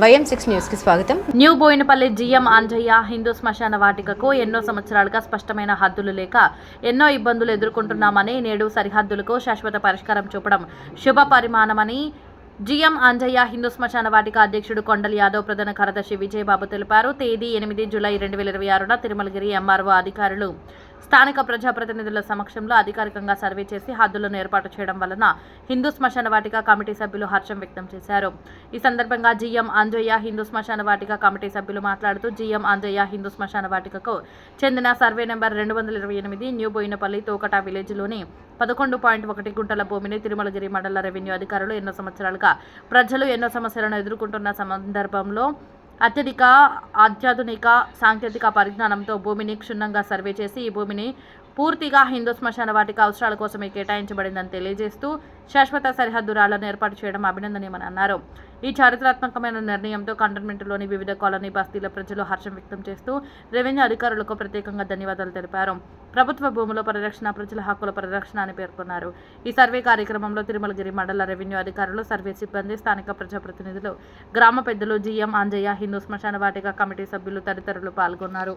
వైఎం6 న్యూస్కి స్వాగతం. New Boinapalli GM Anjaiah Hindu శ్మశాన వాటికకు ఎన్నో సంవత్సరాలుగా స్పష్టమైన హద్దులు లేక ఎన్నో ఇబ్బందులు ఎదుర్కొంటున్నామని, నేడు సరిహద్దులకు శాశ్వత పరిష్కారం చూపడం శుభ పరిమాణమని జిఎం అంజయ్య హిందూ శ్మశాన వాటిక అధ్యక్షుడు కొండల్ యాదవ్, ప్రధాన కార్యదర్శి విజయబాబు తెలిపారు. తేదీ 8 జూలై 2026న తిరుమలగిరి ఎంఆర్ఓ అధికారులు స్థానిక ప్రజాప్రతినిధుల సమక్షంలో అధికారికంగా సర్వే చేసి హద్దులను ఏర్పాటు చేయడం వలన హిందూ శ్మశాన వాటిక కమిటీ సభ్యులు హర్షం వ్యక్తం చేశారు. ఈ సందర్భంగా జిఎం అంజయ్య హిందూ శ్మశాన వాటిక కమిటీ సభ్యులు మాట్లాడుతూ, జిఎం అంజయ్య హిందూ శ్మశాన వాటికకు చెందిన సర్వే నెంబర్ 228 న్యూ బోయినపల్లి తోకట విలేజ్లోని 11.1 గుంటల భూమిని తిరుమలగిరి మండల రెవెన్యూ అధికారులు ఎన్నో సంవత్సరాలుగా ప్రజలు ఎన్నో సమస్యలను ఎదుర్కొంటున్న సందర్భంలో అత్యాధునిక సాంకేతిక పరిజ్ఞానంతో భూమిని క్షుణ్ణంగా సర్వే చేసి ఈ భూమిని పూర్తిగా హిందూ శ్మశాన వాటిక అవసరాల కోసమే కేటాయించబడిందని తెలియజేస్తూ శాశ్వత సరిహద్దు రాళ్లను ఏర్పాటు చేయడం అభినందనీయమని అన్నారు. ఈ చారిత్రాత్మకమైన నిర్ణయంతో కంటోన్మెంట్లోని వివిధ కాలనీ బస్తీల ప్రజలు హర్షం వ్యక్తం చేస్తూ రెవెన్యూ అధికారులకు ప్రత్యేకంగా ధన్యవాదాలు తెలిపారు. ప్రభుత్వ భూముల పరిరక్షణ ప్రజల హక్కుల పరిరక్షణ అని పేర్కొన్నారు. ఈ సర్వే కార్యక్రమంలో తిరుమలగిరి మండల రెవెన్యూ అధికారులు, సర్వే సిబ్బంది, స్థానిక ప్రజాప్రతినిధులు, గ్రామ పెద్దలు, జిఎం అంజయ్య హిందూ శ్మశాన వాటిక కమిటీ సభ్యులు తదితరులు పాల్గొన్నారు.